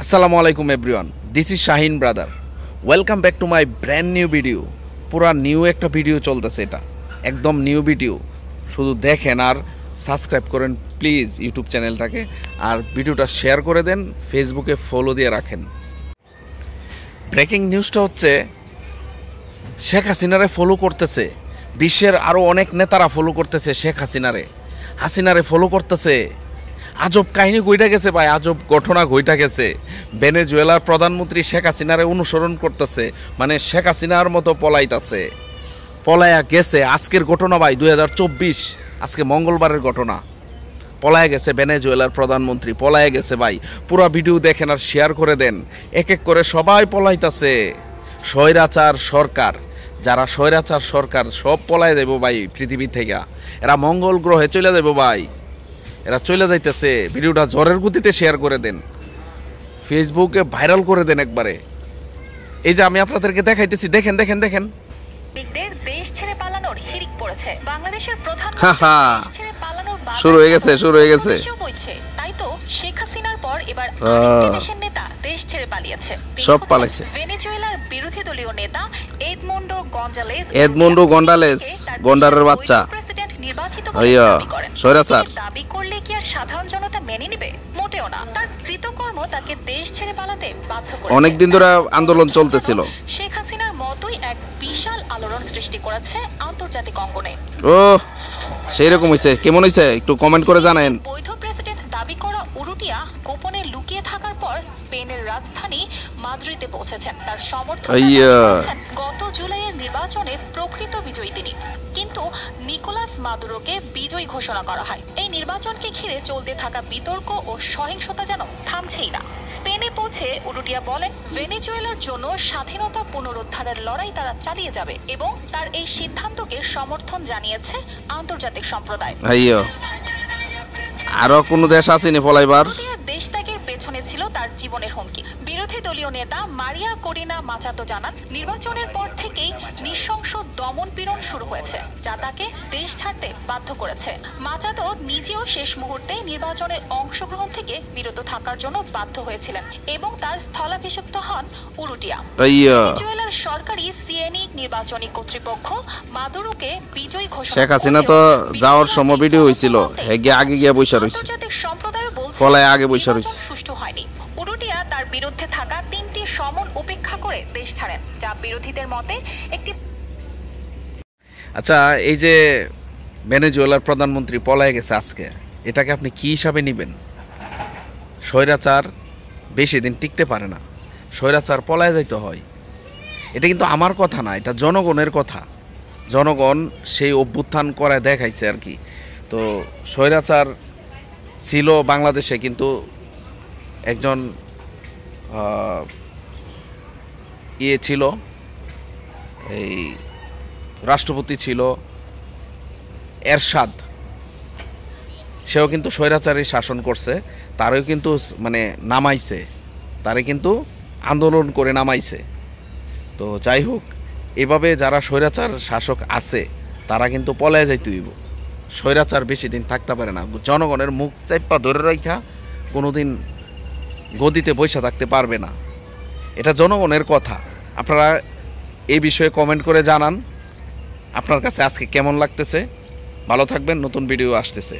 আসসালামু আলাইকুম everyone, this is Shahin brother. Welcome back to my brand new video. পুরা new একটা ভিডিও চলতেছে, এটা একদম নিউ ভিডিও। শুধু দেখেন আর সাবস্ক্রাইব করেন প্লিজ ইউটিউব চ্যানেলটাকে, আর ভিডিওটা শেয়ার করে দেন, ফেসবুকে ফলো দিয়ে রাখেন। ব্রেকিং নিউজটা হচ্ছে শেখ হাসিনারে ফলো করতেছে বিশ্বের আরও অনেক নেতারা, ফলো করতেছে শেখ হাসিনারে ফলো করতেছে। আজব কাহিনী ঘইটা গেছে ভাই, আজব ঘটনা ঘইটা গেছে। ভেনেজুয়েলার প্রধানমন্ত্রী শেখ হাসিনারে অনুসরণ করতেছে, মানে শেখ হাসিনার মতো পলাইয়া গেছে। আজকের ঘটনা ভাই 2024, আজকে মঙ্গলবারের ঘটনা। পলায়া গেছে ভেনেজুয়েলার প্রধানমন্ত্রী, পলায়া গেছে ভাই। পুরো ভিডিও দেখেন আর শেয়ার করে দেন। এক এক করে সবাই পলাইতাছে। স্বৈরাচার সরকার, যারা স্বৈরাচার সরকার সব পলায় যাবো ভাই পৃথিবী থেকে। এরা মঙ্গল গ্রহে চলে যাবো ভাই, এরা চলে যাইতেছে। ভিডিওটা ঝড়ের গতিতে শেয়ার করে দেন, ফেসবুকে ভাইরাল করে দেন একবারে। এই যে আমি আপনাদেরকে দেখাইতেছি, দেখেন দেখেন দেখেন। দেশ ছেড়ে পালানোর হিড়িক পড়েছে বাংলাদেশের প্রধান। শুরু হয়ে গেছে। তাই তো শেখ হাসিনার পর এবার আরেকটি দেশের নেতা দেশ ছেড়ে পালিয়েছে। সব পালাইছে। ভেনেজুয়েলার বিরোধী দলীয় নেতা এদমুন্ডো গন্ডালেস, গন্ডারের বাচ্চা প্রেসিডেন্ট নির্বাচিত স্বৈরাচার দাবি করলে কি আর সাধারণ জনতা মেনে নেবে? মোটেও না। তার কৃতকর্ম তাকে দেশ ছেড়ে পালাতে বাধ্য করেছে। অনেকদিন ধরে আন্দোলন চলতেছিল। শেখ হাসিনার মতোই এক বিশাল আলোড়ন সৃষ্টি করেছে আন্তর্জাতিক অঙ্গনে। ও সেই রকম হইছে, কেমন হইছে একটু কমেন্ট করে জানেন। বৈধ প্রেসিডেন্ট দাবি করা উরুটিয়া গোপনে লুকিয়ে থাকার পর স্পেনের রাজধানী মাদ্রিদে পৌঁছেছেন। তার সমর্থকরা গত জুলাইয়ের নির্বাচনে প্রকৃত বিজয়ী তিনি, কিন্তু নিকোলাস মাদুরোকে বিজয়ী ঘোষণা করা হয়। এই নির্বাচনকে ঘিরে চলতে থাকা বিতর্ক ও সহিংসতা যেন থামছেই না। স্পেনে পৌঁছে উরুটিয়া বলেন, ভেনেজুয়েলার জন্য স্বাধীনতা পুনরুদ্ধারের লড়াই তারা চালিয়ে যাবে এবং তার এই সিদ্ধান্তকে সমর্থন জানিয়েছে আন্তর্জাতিক সম্প্রদায়। আরো কোন দেশ আসেনি ফলাইবার? দেশ ত্যাগের পেছনে ছিল তার জীবনের হুমকি। বিরোধী দলীয় নেতা মারিয়া করিনা মাচাতো জানান, নির্বাচনের পর থেকেই নৃশংস দমন পীড়ন শুরু হয়েছে, যা তাকে দেশ ছাড়তে বাধ্য করেছে। মাচাতো নিজেও শেষ মুহূর্তে নির্বাচনে অংশগ্রহণ থেকে বিরত থাকার জন্য বাধ্য হয়েছিলেন এবং তার স্থলাভিষিক্ত হন উরুটিয়া। ভেনেজুয়েলার সরকারি সিএনই নির্বাচনী কর্তৃপক্ষ মাদুরোকে বিজয়ী ঘোষণা করে। শেখ হাসিনা তো যাওয়ার সময় ভিডিও হয়েছিল, আগে গিয়ে বসে রইছে। আন্তর্জাতিক সম্প্রদায় বলছে ফলায় আগে বসে রইছে। সুষ্ঠু হয়নি। উরুটিয়া তার বিরুদ্ধে থাকা 3টি সমন উপেক্ষা করে দেশ ছাড়েন, যা বিরোধীদের মতে একটি। আচ্ছা, এই যে ভেনেজুয়েলার প্রধানমন্ত্রী পলায় গেছে আজকে, এটাকে আপনি কি হিসাবে নেবেন? স্বৈরাচার বেশি দিন টিকতে পারে না, স্বৈরাচার পলায় যাইতে হয়। এটা কিন্তু আমার কথা না, এটা জনগণের কথা। জনগণ সেই অভ্যুত্থান করে দেখাইছে আর কি। তো স্বৈরাচার ছিল বাংলাদেশে, কিন্তু একজন ছিল, এই রাষ্ট্রপতি ছিল এরশাদ, সেও কিন্তু স্বৈরাচারী শাসন করছে। তারও কিন্তু মানে নামাইছে, তারে কিন্তু আন্দোলন করে নামাইছে। তো যাই হোক, এভাবে যারা স্বৈরাচার শাসক আছে তারা কিন্তু পলায় যাইতে হইব। স্বৈরাচার বেশি দিন থাকতে পারে না। জনগণের মুখ চাইপা ধরে রাখা কোনোদিন গদিতে বসে থাকতে পারবে না। এটা জনগণের কথা। আপনারা এই বিষয়ে কমেন্ট করে জানান আপনার কাছে আজকে কেমন লাগতেছে। ভালো থাকবেন, নতুন ভিডিও আসতেছে।